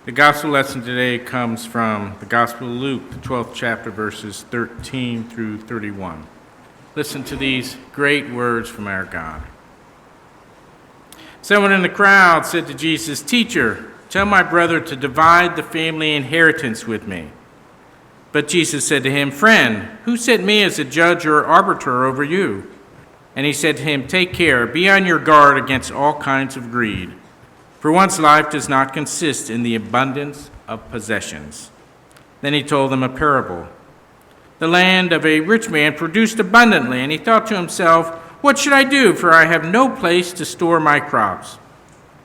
The gospel lesson today comes from the Gospel of Luke, the 12th chapter, verses 13 through 31. Listen to these great words from our God. Someone in the crowd said to Jesus, "Teacher, tell my brother to divide the family inheritance with me." But Jesus said to him, "Friend, who set me as a judge or arbiter over you?" And he said to him, "Take care, be on your guard against all kinds of greed. For one's life does not consist in the abundance of possessions." Then he told them a parable. The land of a rich man produced abundantly, and he thought to himself, "What should I do? For I have no place to store my crops."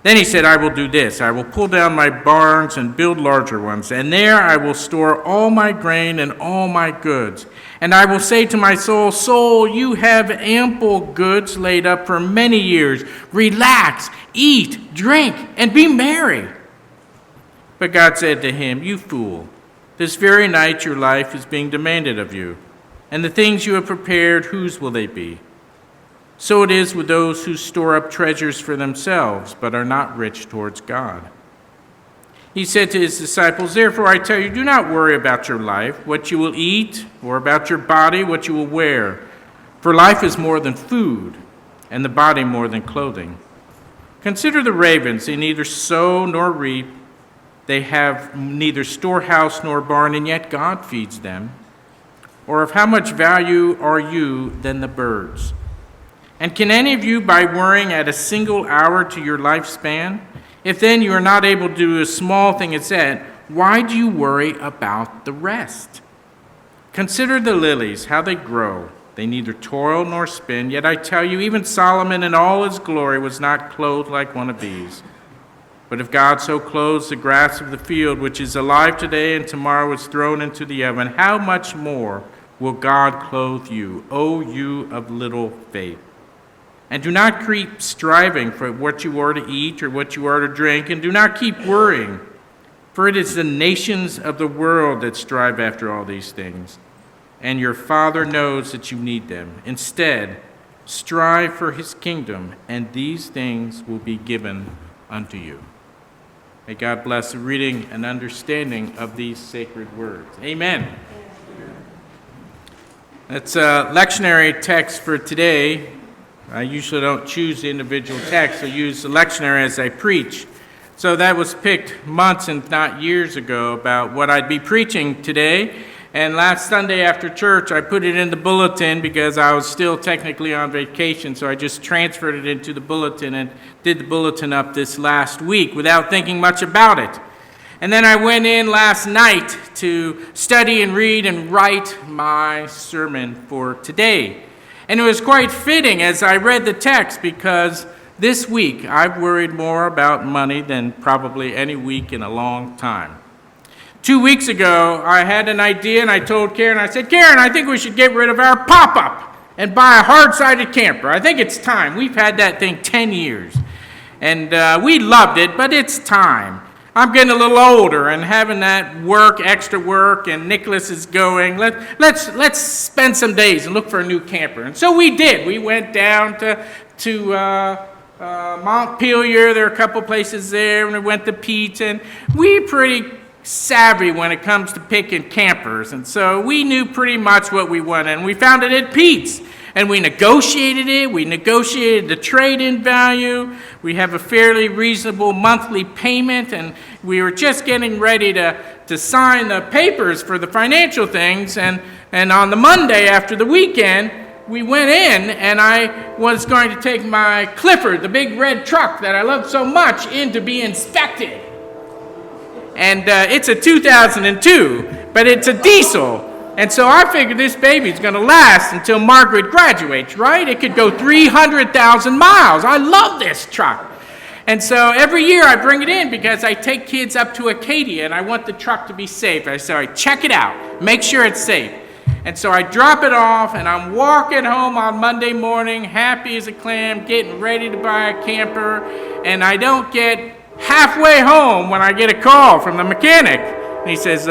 Then he said, "I will do this. I will pull down my barns and build larger ones, and there I will store all my grain and all my goods. And I will say to my soul, 'Soul, you have ample goods laid up for many years. Relax, eat, drink, and be merry.' But God said to him, 'You fool, this very night your life is being demanded of you, and the things you have prepared, whose will they be? So it is with those who store up treasures for themselves, but are not rich towards God.' He said to his disciples, 'Therefore I tell you, do not worry about your life, what you will eat, or about your body, what you will wear. For life is more than food, and the body more than clothing. Consider the ravens, they neither sow nor reap, they have neither storehouse nor barn, and yet God feeds them. Or of how much value are you than the birds? And can any of you, by worrying, add a single hour to your lifespan? If then you are not able to do a small thing as that, why do you worry about the rest? Consider the lilies, how they grow. They neither toil nor spin, yet I tell you, even Solomon in all his glory was not clothed like one of these. But if God so clothes the grass of the field, which is alive today and tomorrow is thrown into the oven, how much more will God clothe you, O you of little faith? And do not keep striving for what you are to eat or what you are to drink, and do not keep worrying, for it is the nations of the world that strive after all these things, and your Father knows that you need them. Instead, strive for his kingdom, and these things will be given unto you." May God bless the reading and understanding of these sacred words. Amen. That's a lectionary text for today. I usually don't choose the individual text. I use the lectionary as I preach. So that was picked months and not years ago about what I'd be preaching today. And last Sunday after church, I put it in the bulletin because I was still technically on vacation. So I just transferred it into the bulletin and did the bulletin up this last week without thinking much about it. And then I went in last night to study and read and write my sermon for today. And it was quite fitting as I read the text because this week I've worried more about money than probably any week in a long time. 2 weeks ago, I had an idea and I told Karen, I said, "Karen, I think we should get rid of our pop-up and buy a hard-sided camper. I think it's time. We've had that thing 10 years. And we loved it, but it's time. I'm getting a little older and having that work, extra work, and Nicholas is going. Let's spend some days and look for a new camper." And so we did. We went down to Montpelier. There are a couple places there, and we went to Pete's. And we're pretty savvy when it comes to picking campers. And so we knew pretty much what we wanted. And we found it at Pete's. And we negotiated it. We negotiated the trade-in value. We have a fairly reasonable monthly payment, and we were just getting ready to sign the papers for the financial things. And on the Monday after the weekend, we went in, and I was going to take my Clifford, the big red truck that I love so much, in to be inspected. And it's a 2002, but it's a diesel. And so I figured this baby's going to last until Margaret graduates, right? It could go 300,000 miles. I love this truck. And so every year I bring it in because I take kids up to Acadia and I want the truck to be safe. So I check it out, make sure it's safe. And so I drop it off and I'm walking home on Monday morning, happy as a clam, getting ready to buy a camper. And I don't get halfway home when I get a call from the mechanic. And he says,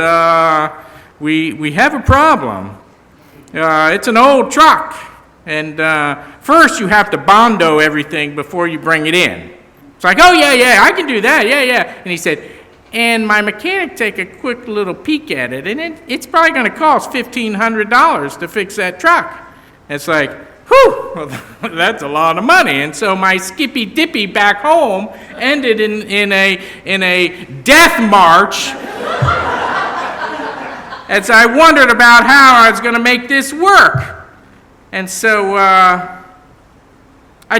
We have a problem. It's an old truck, and first you have to bondo everything before you bring it in. It's like, oh, yeah, I can do that, yeah. And he said, And my mechanic take a quick little peek at it, and it's probably going to cost $1,500 to fix that truck. It's like, whew, well, that's a lot of money. And so my skippy dippy back home ended in a death march as I wondered about how I was going to make this work. And so I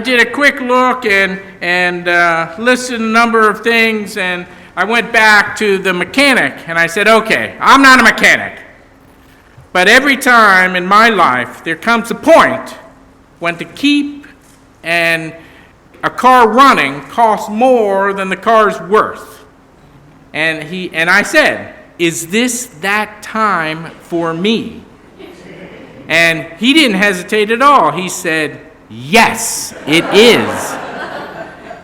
did a quick look and listed a number of things, and I went back to the mechanic, and I said, okay, I'm not a mechanic, but every time in my life there comes a point when to keep a car running costs more than the car's worth. And I said, is this that time for me? And he didn't hesitate at all. He said, yes, it is.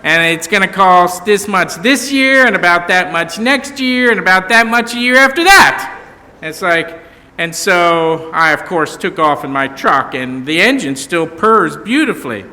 And it's going to cost this much this year, and about that much next year, and about that much a year after that. It's like, and so I, of course, took off in my truck, and the engine still purrs beautifully.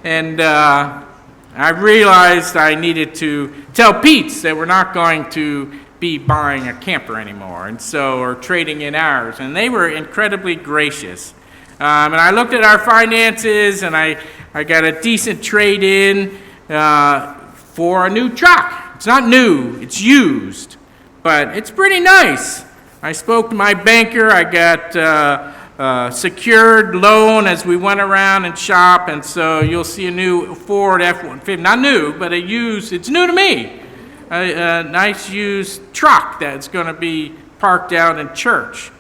And I realized I needed to tell Pete's that we're not going to be buying a camper anymore, and so, or trading in ours. And they were incredibly gracious. And I looked at our finances, and I got a decent trade-in for a new truck. It's not new, it's used, but it's pretty nice. I spoke to my banker. I got secured loan as we went around and shop, and so you'll see a new Ford F-150, not new, but it's new to me, a nice used truck that's going to be parked out in church.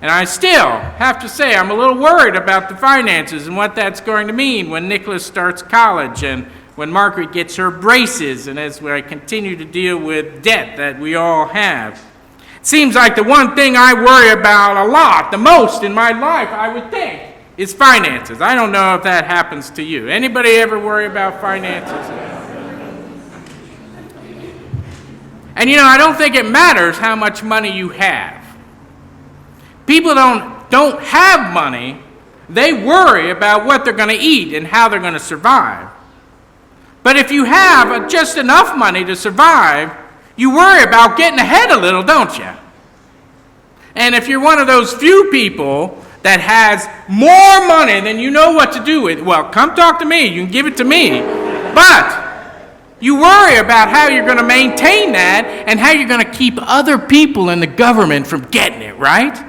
And I still have to say I'm a little worried about the finances and what that's going to mean when Nicholas starts college and when Margaret gets her braces, and as I continue to deal with debt that we all have. It seems like the one thing I worry about a lot, the most in my life, I would think, is finances. I don't know if that happens to you. Anybody ever worry about finances? And I don't think it matters how much money you have. People don't have money. They worry about what they're going to eat and how they're going to survive. But if you have just enough money to survive, you worry about getting ahead a little, don't you? And if you're one of those few people that has more money than you know what to do with, well, come talk to me. You can give it to me. But you worry about how you're going to maintain that and how you're going to keep other people in the government from getting it, right?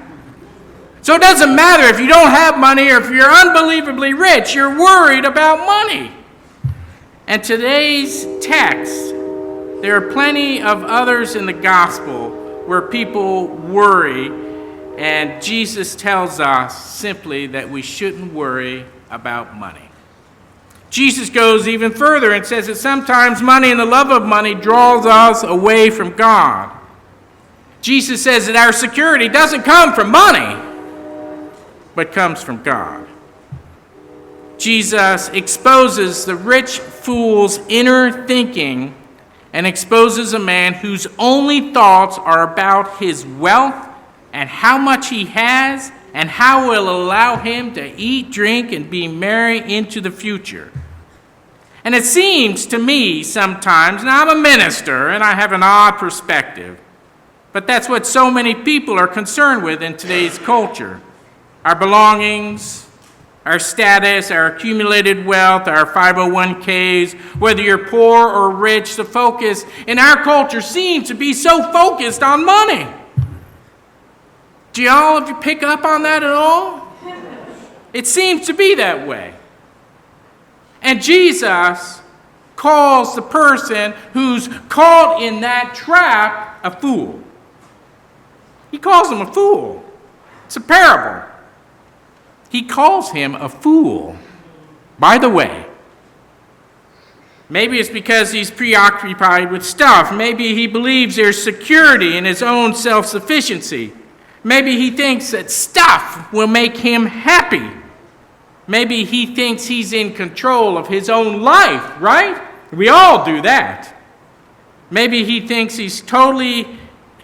So it doesn't matter if you don't have money or if you're unbelievably rich, you're worried about money. And today's text, there are plenty of others in the gospel where people worry, and Jesus tells us simply that we shouldn't worry about money. Jesus goes even further and says that sometimes money and the love of money draws us away from God. Jesus says that our security doesn't come from money, but comes from God. Jesus exposes the rich fool's inner thinking and exposes a man whose only thoughts are about his wealth and how much he has and how it will allow him to eat, drink, and be merry into the future. And it seems to me sometimes, and I'm a minister and I have an odd perspective, but that's what so many people are concerned with in today's culture. Our belongings, our status, our accumulated wealth, our 501ks, whether you're poor or rich, the focus in our culture seems to be so focused on money. Do y'all of you pick up on that at all? It seems to be that way. And Jesus calls the person who's caught in that trap a fool. He calls him a fool. It's a parable. He calls him a fool. By the way, maybe it's because he's preoccupied with stuff. Maybe he believes there's security in his own self-sufficiency. Maybe he thinks that stuff will make him happy. Maybe he thinks he's in control of his own life, right? We all do that. Maybe he thinks he's totally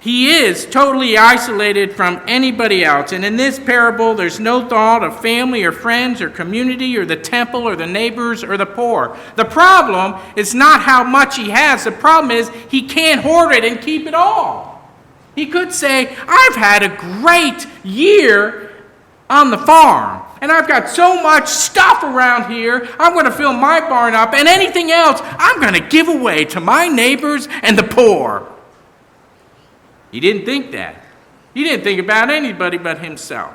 He is totally isolated from anybody else. And in this parable, there's no thought of family or friends or community or the temple or the neighbors or the poor. The problem is not how much he has. The problem is he can't hoard it and keep it all. He could say, I've had a great year on the farm, and I've got so much stuff around here, I'm going to fill my barn up, and anything else I'm going to give away to my neighbors and the poor. He didn't think that. He didn't think about anybody but himself.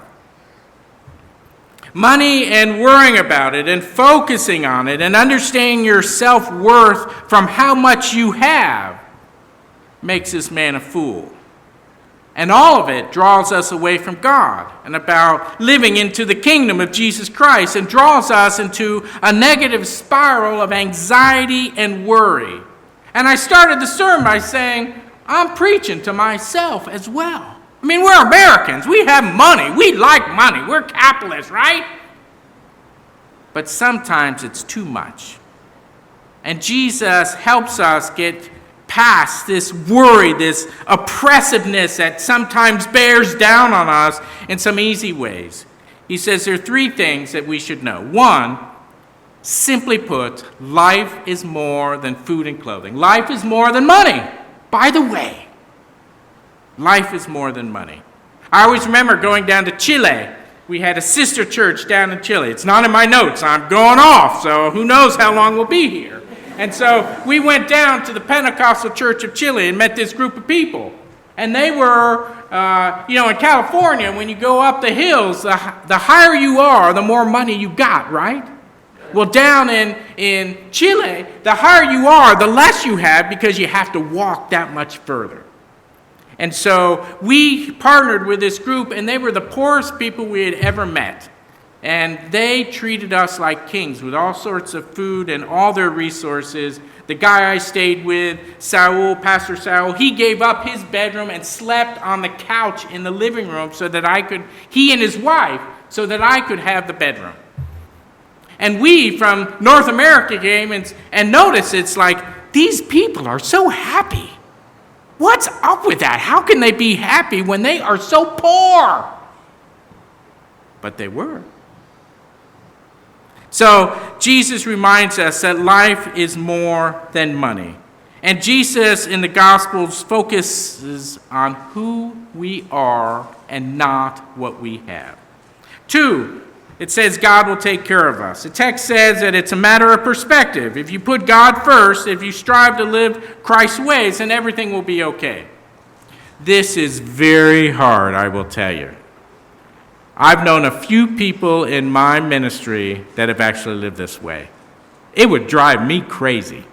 Money and worrying about it and focusing on it and understanding your self-worth from how much you have makes this man a fool. And all of it draws us away from God and about living into the kingdom of Jesus Christ and draws us into a negative spiral of anxiety and worry. And I started the sermon by saying, I'm preaching to myself as well. I mean, we're Americans. We have money. We like money. We're capitalists, right? But sometimes it's too much. And Jesus helps us get past this worry, this oppressiveness that sometimes bears down on us in some easy ways. He says there are three things that we should know. One, simply put, life is more than food and clothing. Life is more than money. By the way, life is more than money. I always remember going down to Chile. We had a sister church down in Chile. It's not in my notes. I'm going off, so who knows how long we'll be here. And so we went down to the Pentecostal Church of Chile and met this group of people. And they were, in California, when you go up the hills, the higher you are, the more money you got, right? Well, down in Chile, the higher you are, the less you have because you have to walk that much further. And so we partnered with this group, and they were the poorest people we had ever met. And they treated us like kings with all sorts of food and all their resources. The guy I stayed with, Pastor Saul, he gave up his bedroom and slept on the couch in the living room so that he and his wife, so that I could have the bedroom. And we from North America came and noticed it's like, these people are so happy. What's up with that? How can they be happy when they are so poor? But they were. So Jesus reminds us that life is more than money. And Jesus in the Gospels focuses on who we are and not what we have. 2, it says God will take care of us. The text says that it's a matter of perspective. If you put God first, if you strive to live Christ's ways, then everything will be okay. This is very hard, I will tell you. I've known a few people in my ministry that have actually lived this way. It would drive me crazy.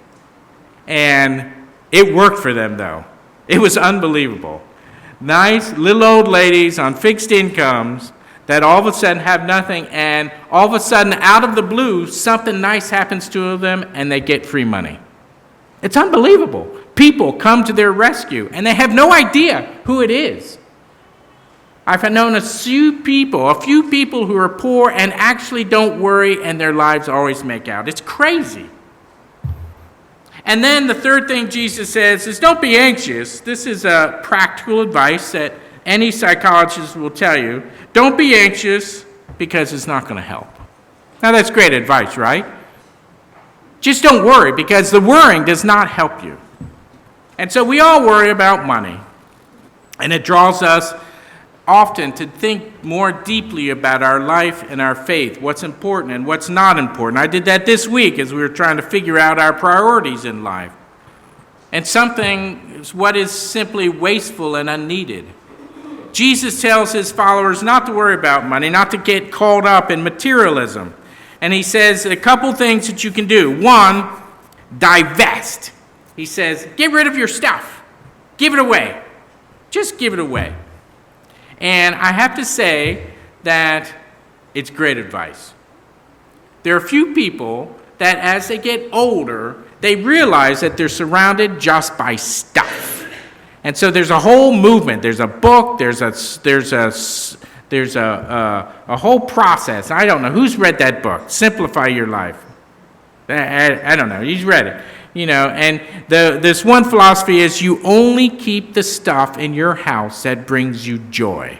And it worked for them, though. It was unbelievable. Nice little old ladies on fixed incomes that all of a sudden have nothing, and all of a sudden, out of the blue, something nice happens to them, and they get free money. It's unbelievable. People come to their rescue, and they have no idea who it is. I've known a few people who are poor and actually don't worry, and their lives always make out. It's crazy. And then the third thing Jesus says is don't be anxious. This is a practical advice that any psychologist will tell you. Don't be anxious because it's not going to help. Now that's great advice, right? Just don't worry because the worrying does not help you. And so we all worry about money. And it draws us often to think more deeply about our life and our faith, what's important and what's not important. I did that this week as we were trying to figure out our priorities in life. And what is simply wasteful and unneeded. Jesus tells his followers not to worry about money, not to get caught up in materialism. And he says a couple things that you can do. One, divest. He says, get rid of your stuff. Give it away. Just give it away. And I have to say that it's great advice. There are a few people that as they get older, they realize that they're surrounded just by stuff. And so there's a whole movement. There's a book. There's a whole process. I don't know. Who's read that book? Simplify Your Life. I don't know. He's read it. And this one philosophy is you only keep the stuff in your house that brings you joy.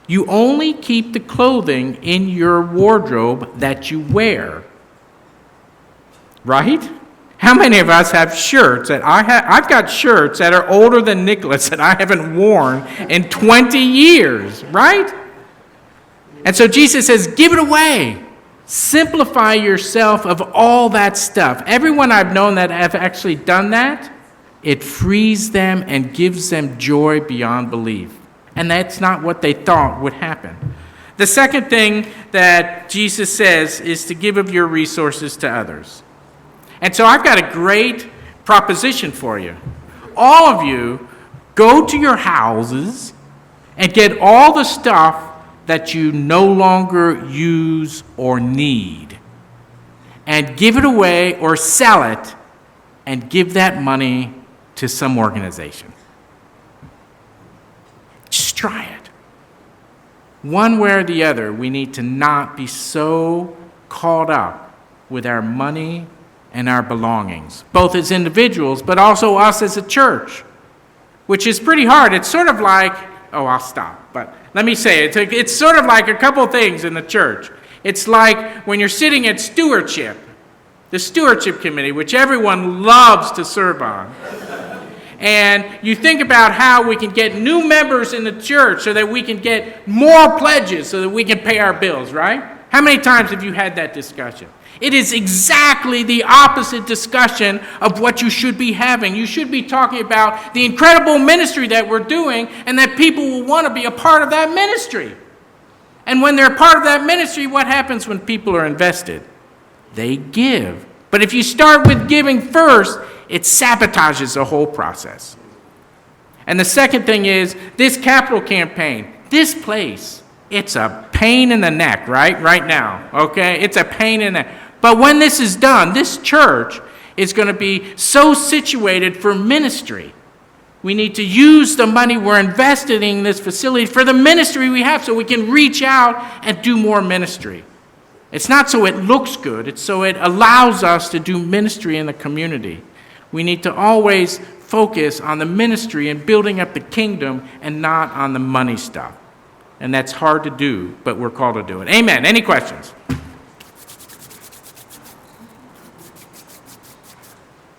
You only keep the clothing in your wardrobe that you wear. Right? How many of us have shirts that I've got shirts that are older than Nicholas that I haven't worn in 20 years, right? And so Jesus says, give it away. Simplify yourself of all that stuff. Everyone I've known that have actually done that, it frees them and gives them joy beyond belief. And that's not what they thought would happen. The second thing that Jesus says is to give of your resources to others. And so I've got a great proposition for you. All of you, go to your houses and get all the stuff that you no longer use or need, and give it away or sell it and give that money to some organization. Just try it. One way or the other, we need to not be so caught up with our money and our belongings, both as individuals, but also us as a church, which is pretty hard. It's sort of like, I'll stop, but let me say it. It's sort of like a couple things in the church. It's like when you're sitting at stewardship, the stewardship committee, which everyone loves to serve on, and you think about how we can get new members in the church so that we can get more pledges so that we can pay our bills, right? How many times have you had that discussion? It is exactly the opposite discussion of what you should be having. You should be talking about the incredible ministry that we're doing and that people will want to be a part of that ministry. And when they're a part of that ministry, what happens when people are invested? They give. But if you start with giving first, it sabotages the whole process. And the second thing is this capital campaign, this place, it's a pain in the neck, right now, okay? It's a pain in the neck. But when this is done, this church is going to be so situated for ministry. We need to use the money we're investing in this facility for the ministry we have so we can reach out and do more ministry. It's not so it looks good. It's so it allows us to do ministry in the community. We need to always focus on the ministry and building up the kingdom and not on the money stuff. And that's hard to do, but we're called to do it. Amen. Any questions?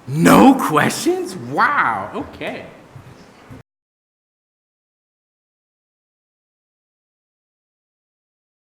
No questions? Wow. Okay.